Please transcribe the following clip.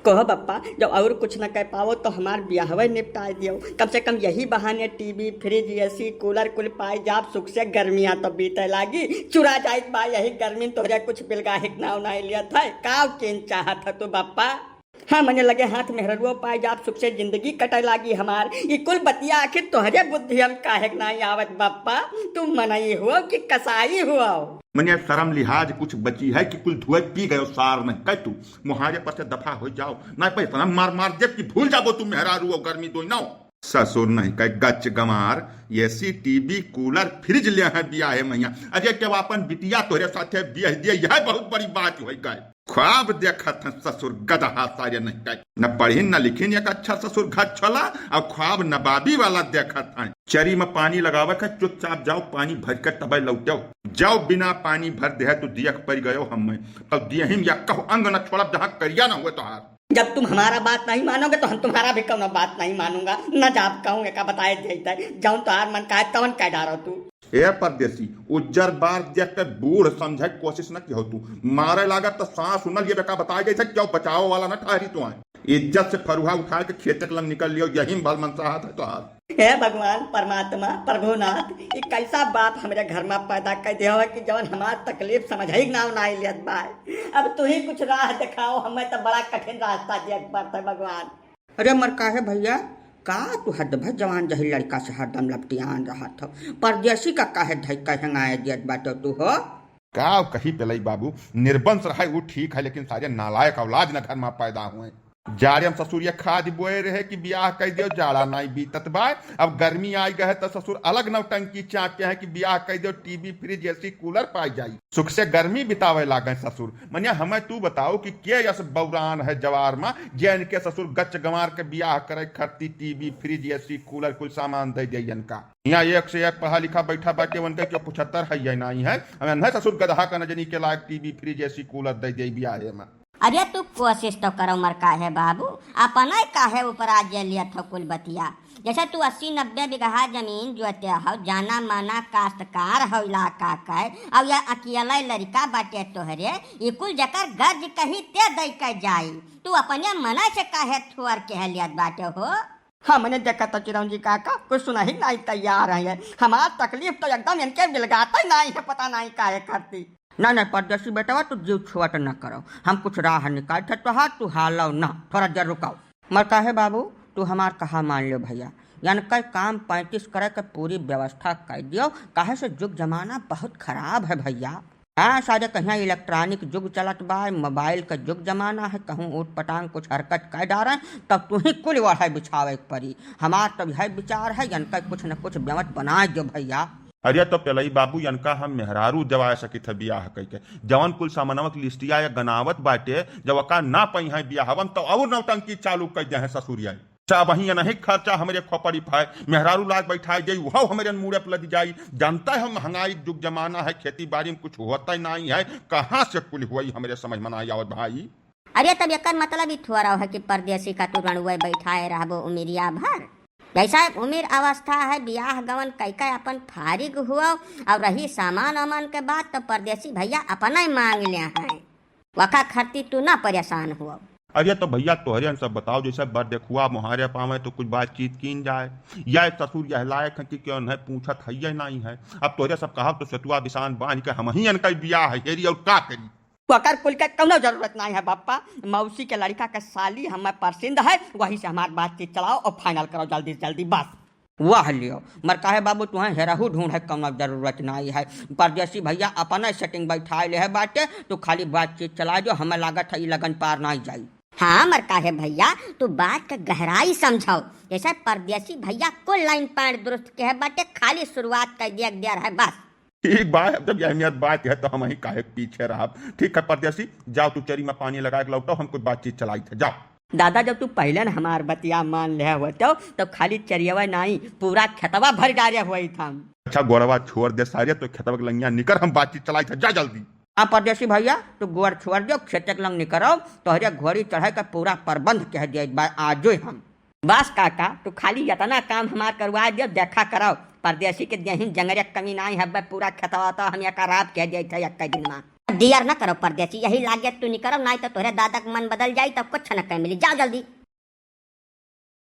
कहो बप्पा, जब और कुछ न कह पाओ तो हमार ब्याहवे निपटा दियो। कम से कम यही बहाने टीवी फ्रिज एसी कूलर कुल पाई जाब, सुख से गर्मियाँ तो बीते लागी। चुरा जाए बा यही गर्मी तोहरे कुछ बिलगा हिकना उना लिया था का केन चाहत था तो बप्पा। हाँ मने लगे हाथ मेहरुआ पाए जाब, सुख से जिंदगी कटे लागी हमार। ये कुल बतिया आखिर तोहरे बुद्धि हम काहे नहीं आवत बप्पा। तुम मनई हुआ कि कसाई हुआ मने शर्म लिहाज कुछ बची है कि कुल धुए पी गयो सार में कह तू मुहारे पर से दफा हो जाओ ना पैसा मार मार जब कि भूल जाबो तुम मेहरारू और गर्मी दो ना ससुर नहीं कह गच गमार एसी टीवी कूलर फ्रिज ले है बिया है मैया अजय के अपन बिटिया तोरे साथे बिया दिए यह बहुत बड़ी बात हो गए। ख्वाब देखत है ससुर गदहा सारे नहीं कह न पढ़ी न लिखी एक अच्छा ससुर घर चला और ख्वाब नबाबी वाला देखत है। चरी में पानी लगावे का चुपचाप जाओ पानी भर कर तब लौटो जाओ बिना पानी भर दे तो दियक पड़ गयो हम तब दियहिम या कहो अंग न छोड़ब जहाँ करिया न हुए तोहार। जब तुम हमारा बात नहीं मानोगे तो हम तुम्हारा भी कौन बात नहीं मानूंगा। न जाप कहूँ का बताए देता जाऊँ तो हार मन का कौन कह डारो तू ए परदेसी उज्जर बार देख कर बूढ़ समझे कोशिश न की हो तू मारे लागत तो सांस सुनल ये बेका बताए गई था क्यों बचाओ वाला न ठहरी तू आए इज्जत से फरुहा उठा के खेत लंग निकल लियो यही बल मनसाहत है तो हाथ। हे भगवान परमात्मा प्रभुनाथ ये कैसा बाप हमारे घर में पैदा कर दिया है कि जवन हमार तकलीफ समझ ही ना लियत बाय। अब तू ही कुछ राह दिखाओ, हमें तो बड़ा कठिन रास्ता दिया पड़ता है भगवान। अरे मर का है भैया का तू हद भर जवान जही लड़का से हरदम लपटियान रहा था परदेसी का काहे धक्का हंगाए दियत बात तू हो का कही पेलई बाबू निर्बंस रहा वो ठीक है लेकिन सारे नालायक औलाद न घर में पैदा हुए जारे हम ससुरिया खाद बोए रहे कि ब्याह कह दियो जाड़ा नहीं बीतत बा। अब गर्मी आई गए तो ससुर अलग नौटंकी चाहते हैं कि ब्याह कह दियो टीवी फ्रिज एसी कूलर पाई जाई सुख से गर्मी बितावे लागे ससुर। मनिया हमें तू बताओ कि के यस बौरान है जवार में जैन के ससुर गच गमार के ब्याह करे खरती टीवी फ्रिज एसी कूलर कुल सामान दे दे इनका यहाँ एक से एक पढ़ा लिखा बैठा बाटे उनके क्यों 75 है ये नहीं है हमें ससुर गधा का नजनी के लायक टीवी फ्रिज एसी कूलर दे दे ब्याह में। अरे तू कोशिश तो करो मर काहे बाबू अपना काहे ऊपर आज लिया था कुल बतिया। जैसे तू 80-90 बीघा जमीन जोते हो जाना माना काश्तकार हो इलाका का अब या अकेला लड़का बाटे तोहरे ये कुल जकर गर्ज कहीं ते दे के जाई तू अपने मना से काहे थुअर के लिया बाटे हो। हाँ मैंने देखा तो चिरंजी काका कुछ सुना ही नहीं तैयार है। हमार तकलीफ तो एकदम इनके बिलगाता ही नहीं है, पता नहीं काहे करती। ना ना परदेसी बेटा तू जीव छुआट न करो, हम कुछ राह निकाल तो हाथ तू हालो ना थोड़ा देर रुकाओ। मर काहे बाबू तू हमार कहा मान लो भैया यानी कई काम 35 करे के पूरी व्यवस्था कर दियो काहे से युग जमाना बहुत खराब है भैया। हाँ सारे कहीं इलेक्ट्रॉनिक युग चलत बा मोबाइल का युग जमाना है कहूँ ऊट पटांग कुछ हरकत कर डारे तब तू ही कुल वढ़ाई बिछावे पड़ी। हमार तब यह विचार है यानी कुछ न कुछ व्यवस्था बना दो भैया। अरे तो पेलई बाबू यनका हम मेहरारू जवा सकी थे बियाह कह के जवन कुल सामानवक लिस्टिया या गनावत बाटे जब का ना पई है बियाह हम तो और नौटंकी चालू कर दे हैं ससुरिया चाह वही नहीं खर्चा हमारे खोपड़ी फाय मेहरारू लाग बैठाई जाई वह हमारे मुड़े पर लद जाई। जानता है महंगाई युग जमाना है खेती बाड़ी में कुछ होता ही नहीं है कहाँ से कुल हुई हमारे समझ में नहीं आवत भाई। अरे तब एक मतलब ही थोड़ा है कि परदेसी का तू रणुए बैठाए रहबो उमिरिया भर जैसा उम्र अवस्था है ब्याह गवन कई अपन फारिग हुआ और रही सामान वामान के बाद तो परदेसी भैया अपना ही मांग लिया है वखा खर्ती तू ना परेशान हुआ। अरे तो भैया तोहरे सब बताओ जैसे बर देखुआ मुहारे पावे तो कुछ बातचीत की जाए या ससुर यह लायक है कि क्यों है पूछत है नहीं है। अब तोहरे सब कहा तो सतुआ बिसान बांध के हम ही इनका ब्याह है हेरी और का करी वकर कुल के कौनो जरूरत नहीं है बापा। मौसी के लड़का के साली हमें पसंद है वही से हमारी बातचीत चलाओ और फाइनल करो जल्दी से जल्दी बस वाह लियो। मर काहे बाबू तुम्हें हेराहू ढूंढ है कौनो जरूरत नहीं है। परदेसी भैया अपना सेटिंग बैठाए ले है बाटे तो खाली बातचीत चला जो हमें लागत है लगन पार नहीं जाई। हाँ मर काहे भैया तू बात का गहराई समझाओ जैसे परदेसी भैया कुल लाइन पैंट दुरुस्त के है बाटे खाली शुरुआत कर दिया है बस। ठीक बात जब अहमियत बात है तो हम ही काहे पीछे रहा। ठीक है परदेसी जाओ तू चरी में पानी लगा के लौटो हम कुछ बातचीत चलाई थे जाओ। दादा जब तू पहले न हमार बतिया मान ले हुए तो खाली चरियवा नहीं पूरा खेतवा भर डाले हुए था। अच्छा गोड़वा छोड़ दे सारे तो खेतवा के लंगिया निकर हम बातचीत चलाई थे जा जल्दी। हाँ परदेसी भैया तू गोड़ छोड़ दो खेत लंग निकरो तो हरिया घोड़ी चढ़ाई का पूरा प्रबंध कह दिया आज हम बस काका तू खाली इतना काम हमार करवा दियो देखा करो परदेसी के दही जंगरे कमी नहीं है पूरा खेतवा तो हम खराब कह दिया था एक दिन में। दियर न करो परदेसी, यही लागे तू नहीं करो, नहीं तो तोरे दादा का मन बदल जाई तब कुछ न कह मिली। जाओ जल्दी।